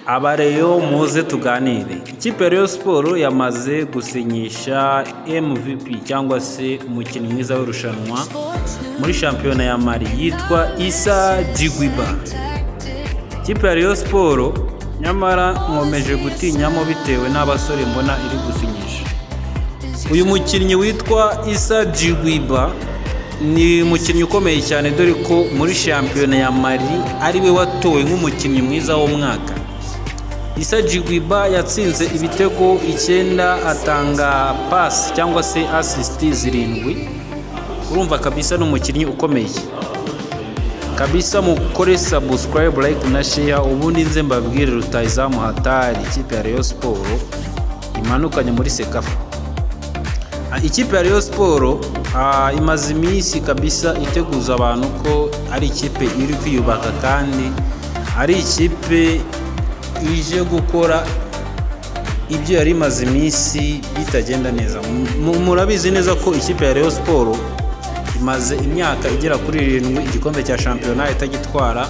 Abareyo muze tuganire. Ikipe ya Rayon Sport yamaze gusinyisha MVP cyangwa se umukinnyi mwiza w'irushanwa muri shampiyona ya Mali yitwa Issa Djigouiba. Ikipe ya Rayon Sport nyamara nkomeje gutinyamo bitewe n'abasore mbona iri gusinyisha. Uyu mukinnyi witwa Issa Djigouiba ni umukinnyi ukomeye cyane, dore ko muri shampiyona ya Mali ariwe watowe nk'umukinnyi mwiza w'umwaka. Issa Djigouiba yatsinze ibitego 9, atanga pass cyangwa se assist 7. Urumva kabisa n'umukinnyi ukomeye kabisa. Mukore subscribe, like na share, ubundi nze mbabwire rutahizamu hatari ikipe ya Rayon Sport imanukanye muri Sekafa. Ikipe ya Rayon Sport imaze iminsi kabisa iteguza abantu ko ari ikipe iri kwiyubaka kandi ari ikipe ije gukora ibyo yari imaze iminsi bitagenda neza. Murabizi neza ko ikipe ya Rayon Sport imaze imyaka igera kuri 7 igikombe cya shampiyona itagitwara,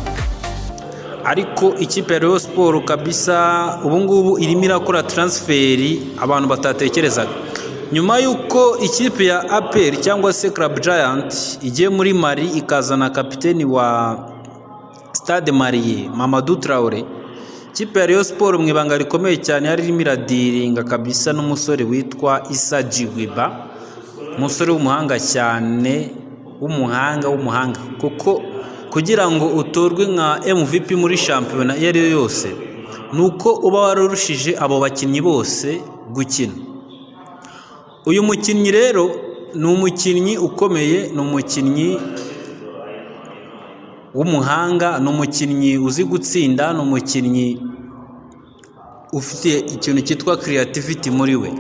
ariko ikipe ya Rayon Sport kabisa ubungubu irimo irakora transferi abantu batatekerezaga. Nyuma yuko ikipe ya APR cyangwa se Club Giant igiye muri Mali ikazana kapiteni wa Stade Malien Mamadou Traoré, ikipe ya Rayon Sport mu ibanga rikomeye cyane yari irimo iradiringa kabisa n'umusore witwa Issa Djigouiba, umusore w'umuhanga cyane, w'umuhanga kuko kugira ngo utorwe nka MVP muri shampiyona iyo ari yo yose nuko uba warurushije abo bakinnyi bose gukina. Uyu mukinnyi rero ni umukinnyi ukomeye, ni umukinnyi w'umuhanga, ni umukinnyi uzi gutsinda, ni umukinnyi ufite ikintu cyitwa creativity muri we.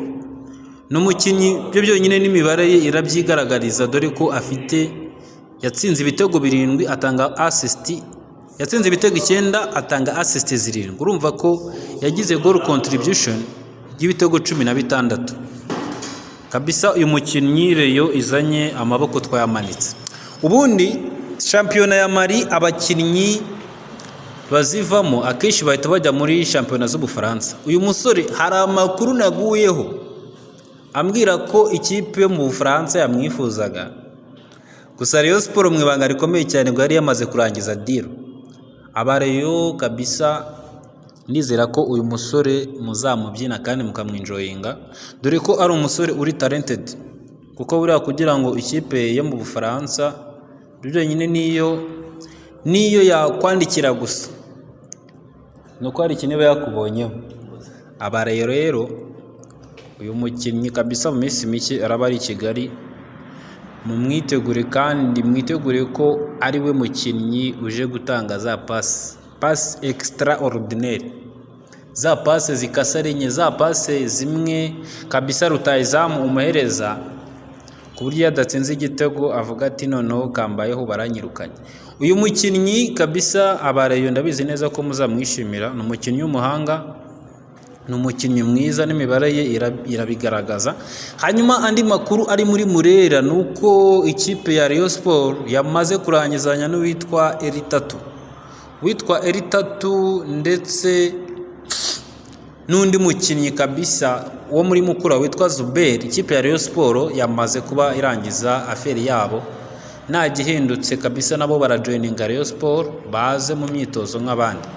Ni umukinnyi byo byonyine n'imibare ye irabyigaragariza, dore ko yatsinze ibitego 7 atanga assist, yatsinze ibitego 9 atanga assist 7. Urumva ko yagize goal contribution y'ibitego 16 kabisa. Uyu mukinnyi reyo izanye amaboko twayamanitse. Ubundi shampiyona ya Mali abakinnyi bazivamo akenshi bahita bajya muri shampiyona z'Ubufaransa. Uyu musore hari amakuru naguyeho ambwira ko ikipe yo mu Bufaransa yamwifuzaga, gusa Rayon Sport mu ibanga rikomeye cyane ngo yari yamaze kurangiza deal. Abareyo kabisa nizera ko uyu musore muzamubyina kandi mukamwinjoyinga, dore ko ari umusore uri talented, kuko buriya kugira ngo ikipe yo mu Bufaransa byo nyine niyo yakwandikira gusa nuko hari ikintu yakubonyeho. Abareyo rero uyu mukinnyi kabisa mu minsi mike araba ari Kigali, mumwitegure kandi mwitegure ko ari we mukinnyi uje gutanga za pass extraordinaire, za pass zikasarenye, za pass zimwe kabisa rutahizamu umuhereza ku buryo yadatsinze igitego avuga ati noneho kambayeho baranyirukanye. Uyu mukinnyi kabisa Abareyo ndabizi neza ko muzamwishimira. Ni umukinnyi w'umuhanga, ni umukinnyi mwiza, n'imibare ye irabigaragaza. Hanyuma andi makuru ari muri Murera nuko ikipe ya Rayon Sport yamaze kurangizanya n'uwitwa Eritatu ndetse n'undi mukinnyi kabisa wo muri Mukura witwa Zuber. Ikipe ya Rayon Sport yamaze kuba irangiza aferi yabo, nta gihindutse kabisa, nabo barajoininga Rayon Sport baze mu myitozo nk'abandi.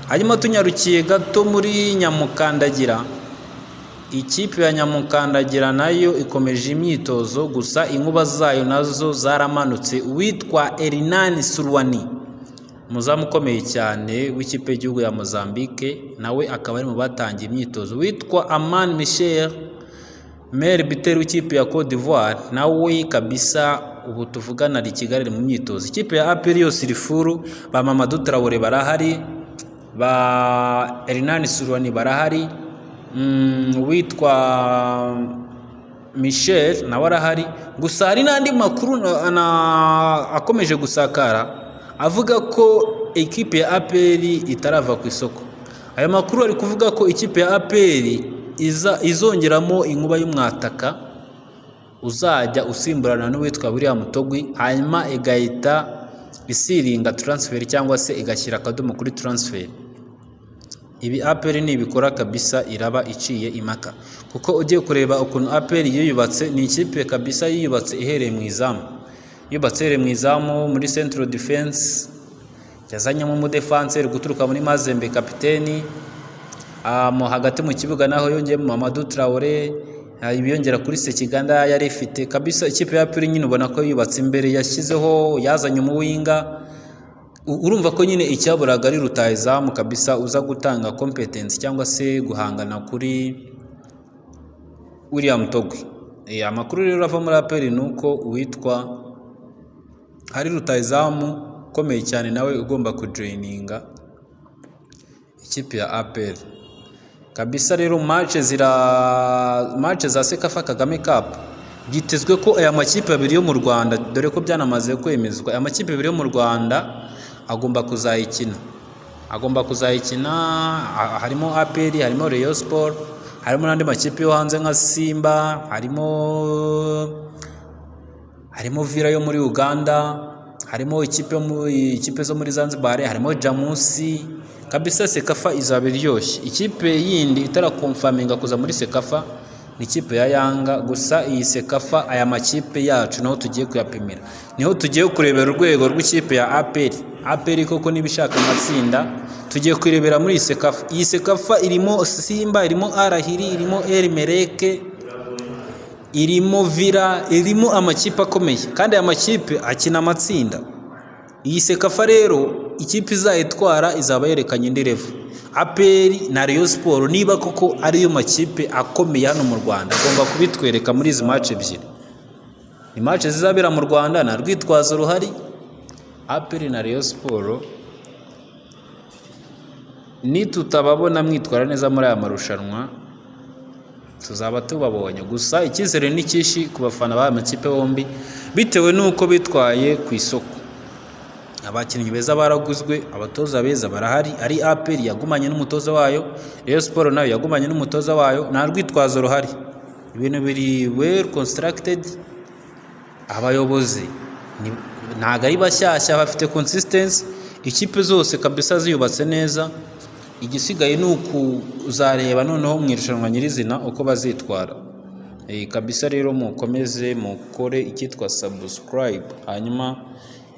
Hanyuma tunyarukiye gato muri Nyamukandagira, ikipe ya Nyamukandagira nayo ikomeje imyitozo, gusa inkuba zayo nazo zaramanutse. Uwitwa Erinani Surwani, umuzamu ukomeye cyane w'ikipe y'igihugu ya Mozambique, nawe akaba ari mu batangiye imyitozo. Witwa Aman Michel Mer Biter w'ikipe ya Cote d'Ivoire, nawe kabisa ubu tuvugana ari Kigali mu myitozo. Ikipe ya APR yose iri furu, ba Mamadou Traoré barahari, ba Erinani Surwani barahari, witwa Michel nawe arahari. Gusa hari n'andi makuru akomeje gusakara avuga ko ikipe ya APR itarava ku isoko. Aya makuru ari kuvuga ko ikipe ya APR izongeramo inkuba y'umwataka uzajya usimburana n'uwitwa William Togwi, hanyuma igahita isiringa transfer cyangwa se igashyira akadomo kuri transfer. ibi APR nibikora kabisa iraba iciye impaka, kuko ugiye kureba ukuntu APR yiyubatse, ni ikipe kabisa yiyubatse ihereye mu izamu, muri central defense, yazanyemo umudefanseri guturuka muri Mazembe kapiteni, mo hagati mu kibuga naho yongeye Mamadou Traoré, ibiyongera kuri Sekiganda yari ifite kabisa. Ikipe ya APR nyine ubona ko yubatse imbere, yashyizeho yazanye umuwinga, urumva ko nyine icyaburaga ari rutahizamu kabisa uza gutanga competence cyangwa se guhangana kuri William Togwe. Amakuru rero ava muri APR nuko uwitwa hari rutahizamu ukomeye cyane nawe ugomba kujoininga ikipe ya APR kabisa. Rero match za Sekafa Kagame Cup byitezwe ko aya makipe abiri yo mu Rwanda, dore ko byanamaze kwemezwa, aya makipe abiri yo mu Rwanda agomba kuzayikina, harimo APR, harimo Rayon Sport, harimo n'andi makipe yo hanze nka Simba, harimo Villa yo muri Uganda, harimo ikipe zo muri Zanzibar, harimo Jamusi kabisa. Sekafa izaba iryoshye. Ikipe yindi itarakonfaminga kuza muri Sekafa ni ikipe ya Yanga. Gusa iyi Sekafa aya makipe yacu naho tugiye kuyapimira, niho tugiye kurebera urwego rw'ikipe ya APR koko nibishaka amatsinda, tugiye kwirebera muri Sekafa. Iyi Sekafa irimo Simba, irimo Arahiri, irimo El Mereke, irimo Villa, irimo amakipe akomeye, kandi aya makipe akina amatsinda. Iyi Sekafa rero ikipe izayitwara izaba yerekanye indi level. APR na Rayon Sport niba koko ariyo makipe akomeye hano mu Rwanda, agomba kubitwereka muri izi match ebyiri. Ni match zizabera mu Rwanda, na rwitwazo ruhari. APR na Rayon Sport ni tutababona mwitwara neza muri aya marushanwa tuzaba tubabonye. Gusa icyizere ni cyinshi ku bafana b'aya makipe bombi bitewe n'uko bitwaye ku isoko. Abakinnyi beza baraguzwe, abatoza beza barahari. Ari APR yagumanye n'umutoza wayo, Rayon Sport nayo yagumanye n'umutoza wayo, nta rwitwazo ruhari, ibintu biri well constructed. Abayobozi ntago ari bashyashya, bafite consistency, ikipe zose kabisa ziyubatse neza. Igisigaye ni ukuzareba noneho mu irushanwa nyirizina uko bazitwara kabisa. Rero mukomeze mukore icyitwa subscribe, hanyuma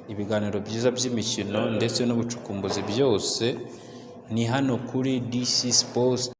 ibiganiro byiza by'imikino ndetse n'ubucukumbuzi byose ni hano kuri DC Sports.